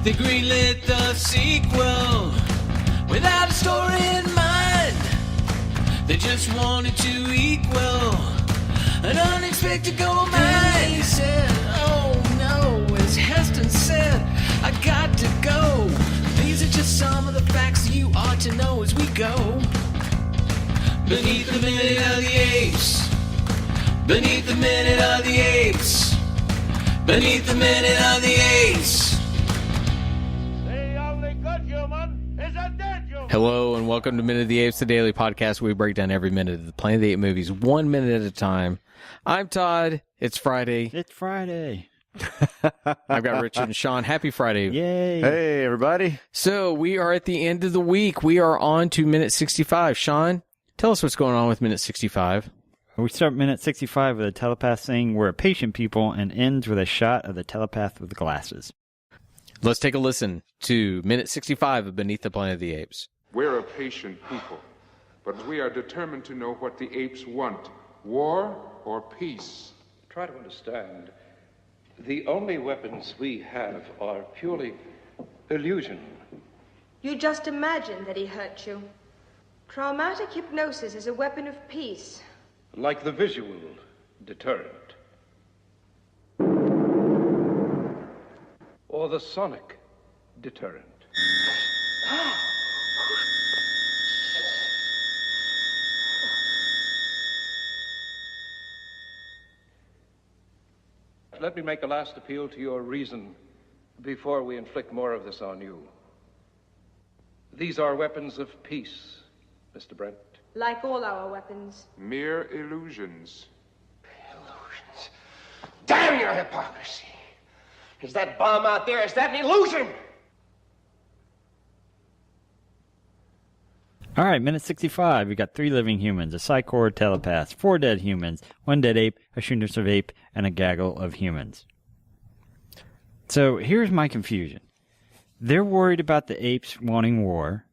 They greenlit the sequel without a story in mind. They just wanted to equal an unexpected gold mine. He said, oh no, as Heston said, I got to go. These are just some of the facts you ought to know as we go. Beneath the minute of the apes. Beneath the minute of the apes. Beneath the minute of the apes. The only good human is a dead human. Hello and welcome to Minute of the Apes, the daily podcast where we break down every minute of the Planet of the Apes movies 1 minute at a time. I'm Todd. It's Friday. It's Friday. I've got Richard and Sean. Happy Friday. Yay. Hey, everybody. So we are at the end of the week. We are on to minute 65. Sean, tell us what's going on with minute 65. We start minute 65 with a telepath saying we're a patient people and ends with a shot of the telepath with glasses. Let's take a listen to minute 65 of Beneath the Planet of the Apes. We're a patient people, but we are determined to know what the apes want, war or peace. Try to understand. The only weapons we have are purely illusion. You just imagine that he hurt you. Traumatic hypnosis is a weapon of peace. Like the visual deterrent. Or the sonic deterrent. Let me make a last appeal to your reason before we inflict more of this on you. These are weapons of peace, Mr. Brent. Like all our weapons. Mere illusions. Illusions. Damn your hypocrisy. Is that bomb out there, is that an illusion? All right, minute 65. We got 3 living humans, a psychor telepath, 4 dead humans, 1 dead ape, a shooter of ape, and a gaggle of humans. So here's my confusion. They're worried about the apes wanting war,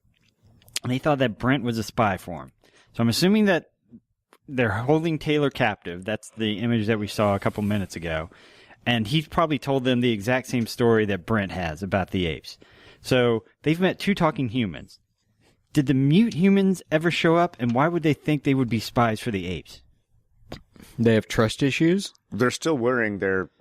and they thought that Brent was a spy for him. So I'm assuming that they're holding Taylor captive. That's the image that we saw a couple minutes ago. And he's probably told them the exact same story that Brent has about the apes. So they've met 2 talking humans. Did the mute humans ever show up, and why would they think they would be spies for the apes? They have trust issues? They're still wearing their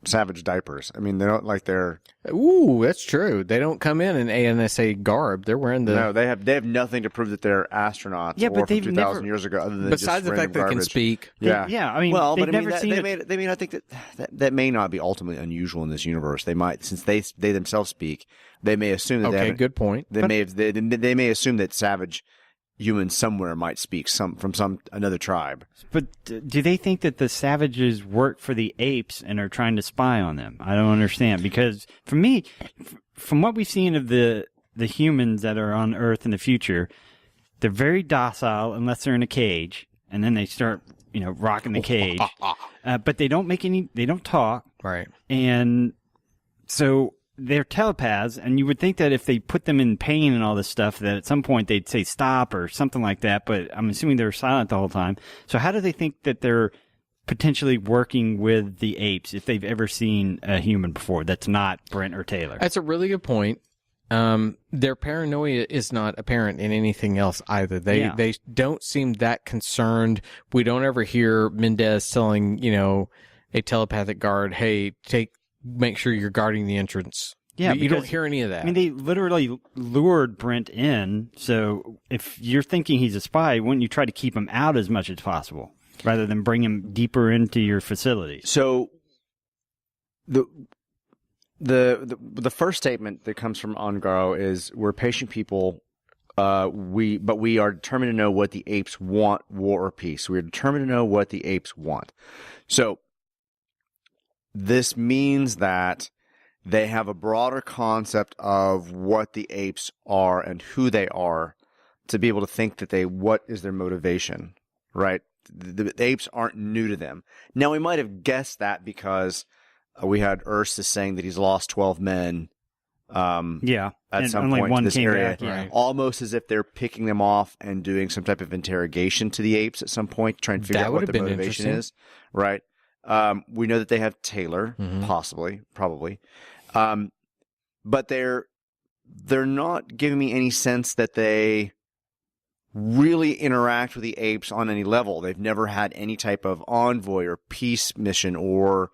savage diapers. I mean, they don't like their... Ooh, that's true. They don't come in ANSA garb. They're wearing the... No, they have nothing to prove that they're astronauts. Yeah, but or from they've 2,000 never... years ago, other than Besides just the fact they random can garbage. speak. Yeah, Yeah, I mean, well, they've but I mean, never seen they may not think that may not be ultimately unusual in this universe. They might, since they themselves speak, they may assume that. Okay, good point. They may assume that savage humans somewhere might speak from another tribe. But do they think that the savages work for the apes and are trying to spy on them? I don't understand, because for me, from what we've seen of the humans that are on Earth in the future, they're very docile unless they're in a cage, and then they start, rocking the cage. But they don't talk. Right. And so they're telepaths, and you would think that if they put them in pain and all this stuff, that at some point they'd say stop or something like that, but I'm assuming they're silent the whole time. So how do they think that they're potentially working with the apes if they've ever seen a human before that's not Brent or Taylor? That's a really good point. Their paranoia is not apparent in anything else either. They don't seem that concerned. We don't ever hear Mendez telling, a telepathic guard, hey, make sure you're guarding the entrance. Yeah, you don't hear any of that. I mean, they literally lured Brent in, so if you're thinking he's a spy, wouldn't you try to keep him out as much as possible, rather than bring him deeper into your facilities? So the first statement that comes from Ongaro is, we're patient people, but we are determined to know what the apes want, war or peace. We are determined to know what the apes want. So this means that they have a broader concept of what the apes are and who they are to be able to think that what is their motivation, right? The apes aren't new to them. Now, we might have guessed that because we had Ursus saying that he's lost 12 men at some point in this area, right. Almost as if they're picking them off and doing some type of interrogation to the apes at some point, trying to figure out what the motivation is, right? We know that they have Taylor, possibly, probably. but they're not giving me any sense that they really interact with the apes on any level. They've never had any type of envoy or peace mission or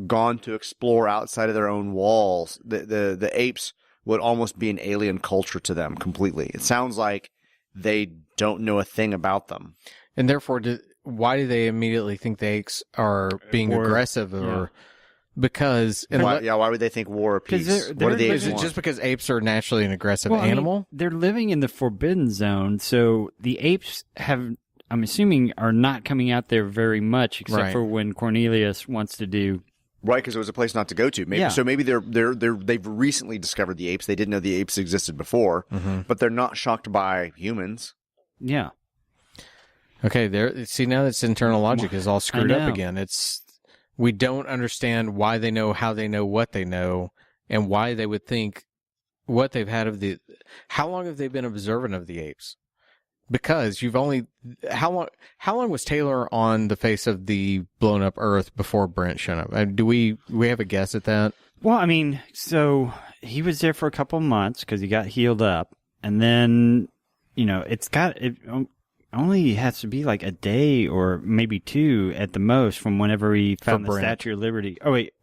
gone to explore outside of their own walls. The apes would almost be an alien culture to them completely. It sounds like they don't know a thing about them. And therefore, why do they immediately think the apes are being aggressive or because... Why would they think war or peace? What do the apes Is it want? just because apes are naturally an aggressive animal? They're living in the forbidden zone, so the apes I'm assuming, are not coming out there very much, except for when Cornelius wants to do... Right, because it was a place not to go to. Maybe so. Maybe they've recently discovered the apes. They didn't know the apes existed before, but they're not shocked by humans. Yeah. Okay, see, now this internal logic is all screwed up again. We don't understand why they know, how they know, what they know, and why they would think what they've had of how long have they been observant of the apes? Because how long was Taylor on the face of the blown up Earth before Brent showed up? Do we have a guess at that? Well, I mean, so he was there for a couple of months because he got healed up, and then, it only has to be like a day or maybe two at the most from whenever he found the Statue of Liberty. Oh, wait,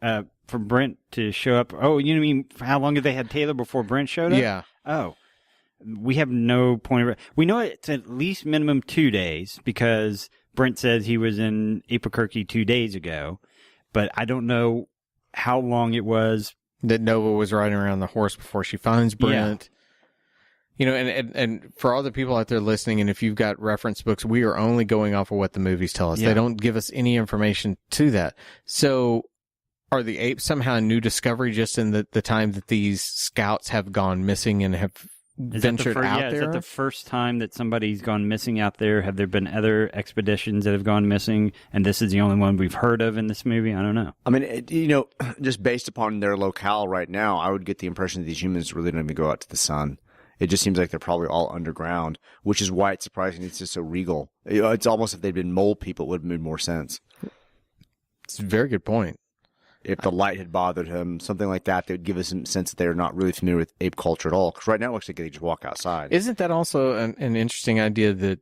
for Brent to show up. Oh, you know what I mean? How long have they had Taylor before Brent showed up? Yeah. Oh. We have no point of... We know it's at least minimum 2 days because Brent says he was in Albuquerque 2 days ago, but I don't know how long it was. That Nova was riding around the horse before she finds Brent. Yeah. And for all the people out there listening, and if you've got reference books, we are only going off of what the movies tell us. Yeah. They don't give us any information to that. So are the apes somehow a new discovery just in the time that these scouts have gone missing and have... ventured out there? Is that the first time that somebody's gone missing out there? Have there been other expeditions that have gone missing, and this is the only one we've heard of in this movie? I don't know. I mean, just based upon their locale right now, I would get the impression that these humans really don't even go out to the sun. It just seems like they're probably all underground, which is why it's surprising it's just so regal. It's almost if they'd been mole people, it would have made more sense. It's a very good point. If the light had bothered him, something like that, they would give us some sense that they're not really familiar with ape culture at all. Because right now it looks like they just walk outside. Isn't that also an interesting idea that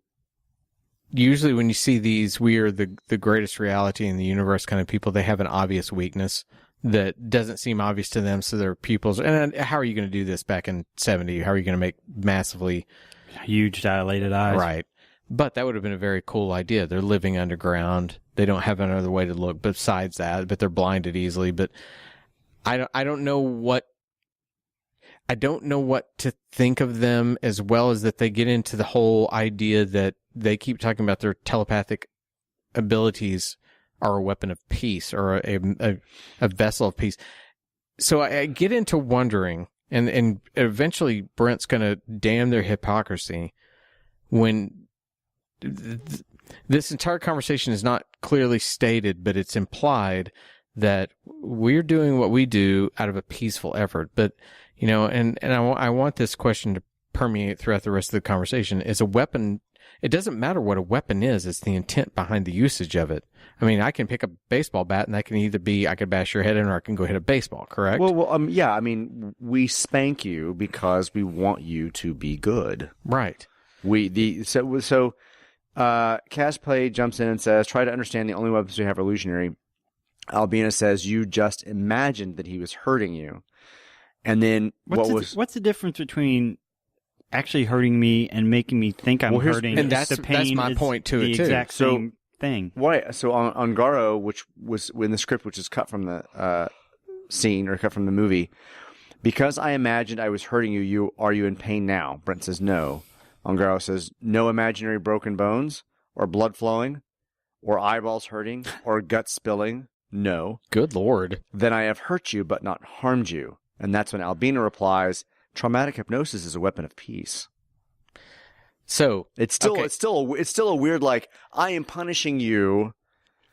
usually when you see these, we are the greatest reality in the universe kind of people, they have an obvious weakness that doesn't seem obvious to them, so their pupils... And how are you going to do this back in 70? How are you going to make massively... huge dilated eyes? Right. But that would have been a very cool idea. They're living underground. They don't have another way to look besides that, but they're blinded easily. But I don't know what to think of them, as well as that they get into the whole idea that they keep talking about their telepathic abilities are a weapon of peace or a vessel of peace. So I get into wondering, and eventually Brent's going to damn their hypocrisy when this entire conversation is not clearly stated, but it's implied that we're doing what we do out of a peaceful effort. But, I want this question to permeate throughout the rest of the conversation. Is a weapon, it doesn't matter what a weapon is, it's the intent behind the usage of it. I mean, I can pick a baseball bat and that can either be, I could bash your head in or I can go hit a baseball, correct? Yeah, I mean, we spank you because we want you to be good. Right. Casplay jumps in and says, try to understand the only weapons we have are illusionary. Albina says, you just imagined that he was hurting you. And then what's the difference between actually hurting me and making me think I'm hurting? And that's my point to it, too. Exact same thing. Right. So on Garo, which was in the script, which is cut from the scene or cut from the movie, because I imagined I was hurting you, are you in pain now? Brent says, no. Ongaro says, no imaginary broken bones, or blood flowing, or eyeballs hurting, or gut spilling. No. Good Lord. Then I have hurt you, but not harmed you. And that's when Albina replies, traumatic hypnosis is a weapon of peace. So it's still a weird, like, I am punishing you.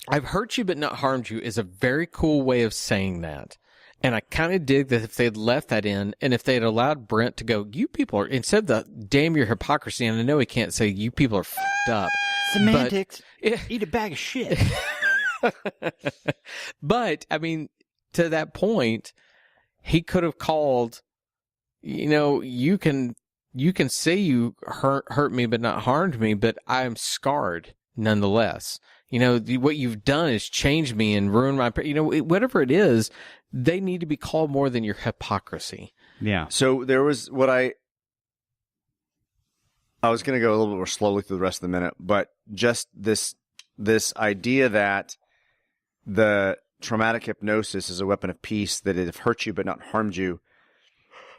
I've hurt you, but not harmed you is a very cool way of saying that. And I kind of dig that if they'd left that in, and if they'd allowed Brent to go, you people are, instead of the damn your hypocrisy, and I know he can't say you people are f***ed up. Semantics. Eat a bag of shit. But, I mean, to that point, he could have called, you can say you hurt me but not harmed me, but I am scarred nonetheless. What you've done is change me and ruin my, whatever it is, they need to be called more than your hypocrisy. Yeah. So there was I was going to go a little bit more slowly through the rest of the minute, but just this idea that the traumatic hypnosis is a weapon of peace, that it have hurt you but not harmed you.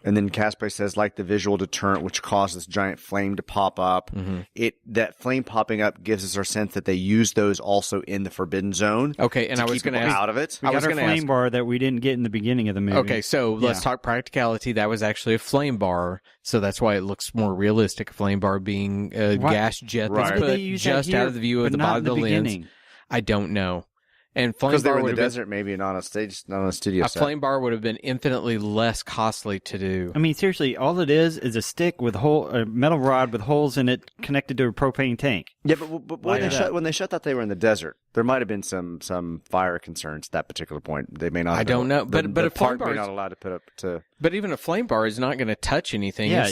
And then Casper says, like the visual deterrent, which caused this giant flame to pop up. Mm-hmm. That flame popping up gives us our sense that they use those also in the Forbidden Zone. Okay, and I was going to ask out of it. We got our flame bar that we didn't get in the beginning of the movie. Okay, so let's talk practicality. That was actually a flame bar, so that's why it looks more realistic. A flame bar being a gas jet that's put just out of the view of the bottom of the lens. I don't know. And flame because they bar were in the would have desert, maybe not on a stage, not on a studio a set. flame bar would have been infinitely less costly to do. I mean, seriously, all it is a stick with a metal rod with holes in it connected to a propane tank. Yeah, but when they shot that, they were in the desert. There might have been some fire concerns at that particular point. They may not. I don't know, but the a flame park bar may not allowed to put up to. But even a flame bar is not going to touch anything. Yeah,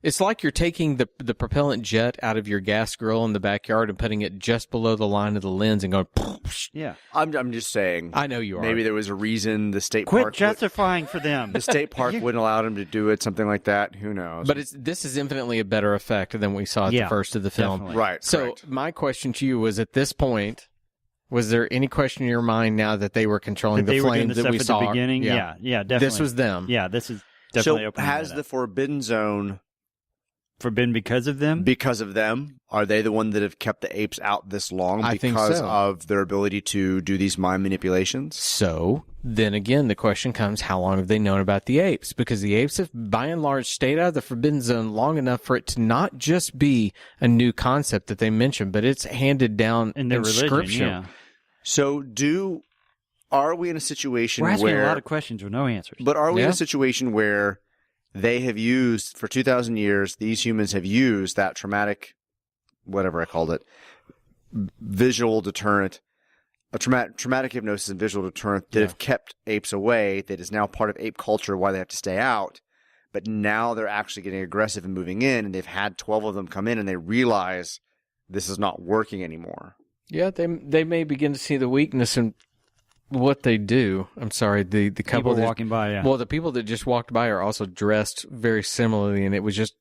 it's like you're taking the propellant jet out of your gas grill in the backyard and putting it just below the line of the lens and going. Yeah, I'm just saying. I know you are. Maybe there was a reason the state quit park justifying for them. The state park wouldn't allow them to do it, something like that. Who knows? But this is infinitely a better effect than we saw at the first of the film. Definitely. Right. So correct. my question to you was: at this point, was there any question in your mind now that they were controlling the flames that we saw at the beginning? Yeah, definitely. This was them. Yeah, this is definitely So opening has that the up. Forbidden Zone Forbidden because of them? because of them? Are they the one that have kept the apes out this long I think because so. of their ability to do these mind manipulations? So then again, the question comes: how long have they known about the apes? Because the apes have, by and large, stayed out of the Forbidden Zone long enough for it to not just be a new concept that they mentioned, but it's handed down in their religion, scripture. yeah. So are we in a situation We're asking where a lot of questions with no answers. But are we in Yeah. a situation where they have used, for 2,000 years, these humans have used that traumatic, whatever I called it, visual deterrent, a traumatic hypnosis and visual deterrent that have kept apes away, that is now part of ape culture, why they have to stay out, but now they're actually getting aggressive and moving in, and they've had 12 of them come in, and they realize this is not working anymore. Yeah, they may begin to see the weakness in what they do. I'm sorry, the couple People walking by, yeah. Well, the people that just walked by are also dressed very similarly, and it was just,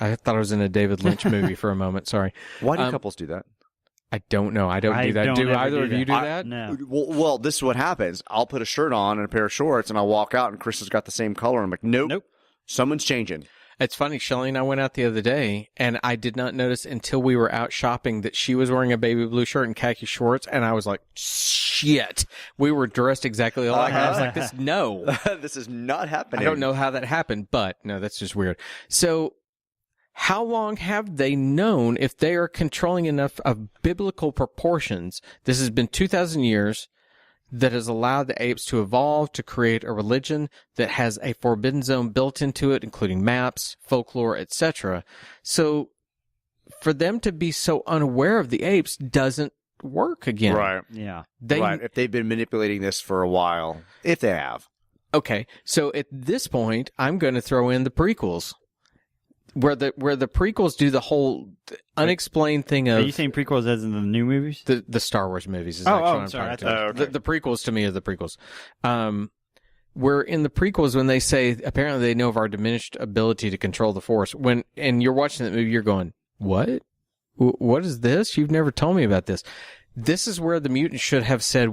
I thought I was in a David Lynch movie for a moment. Sorry. Why do couples do that? I don't know. I don't do that. Do ever either of you do that? No. Well, this is what happens. I'll put a shirt on and a pair of shorts, and I'll walk out, and Chris has got the same color. I'm like, nope. Someone's changing. It's funny. Shelly and I went out the other day, and I did not notice until we were out shopping that she was wearing a baby blue shirt and khaki shorts, and I was like, shit. We were dressed exactly alike. I was like, This is not happening. I don't know how that happened, but no, that's just weird. So how long have they known if they are controlling enough of biblical proportions? This has been 2,000 years that has allowed the apes to evolve to create a religion that has a forbidden zone built into it, including maps, folklore, etc. So for them to be so unaware of the apes doesn't work again. Right. Yeah. Right. If they've been manipulating this for a while. If they have. Okay. So at this point, I'm going to throw in the prequels. Where the prequels do the whole unexplained thing of... Are you saying prequels as in the new movies? The Star Wars movies is Oh, actually what I'm I'm sorry, talking about. okay. The prequels to me are the prequels. Where in the prequels, when they say, apparently they know of our diminished ability to control the Force, and you're watching that movie, you're going, what? What is this? You've never told me about this. This is where the mutants should have said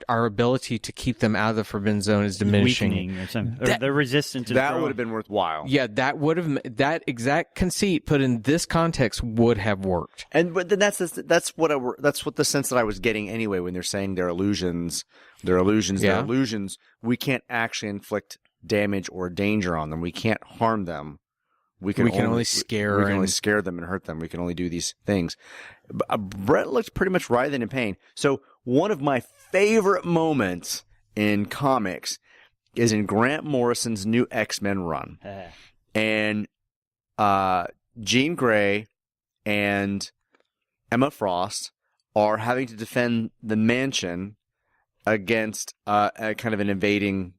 our ability to keep them out of the Forbidden Zone is diminishing. Weakening or something. Or their resistance is That growing. would have been worthwhile. Yeah, that exact conceit put in this context would have worked. But then that's what the sense that I was getting anyway when they're saying they're illusions. They're illusions. Yeah. They're illusions. We can't actually inflict damage or danger on them. We can't harm them. We can only scare. We can only scare them and hurt them. We can only do these things. Brent looked pretty much writhing in pain. So one of my favorite moments in comics is in Grant Morrison's new X-Men run, and Jean Grey and Emma Frost are having to defend the mansion against a kind of an invading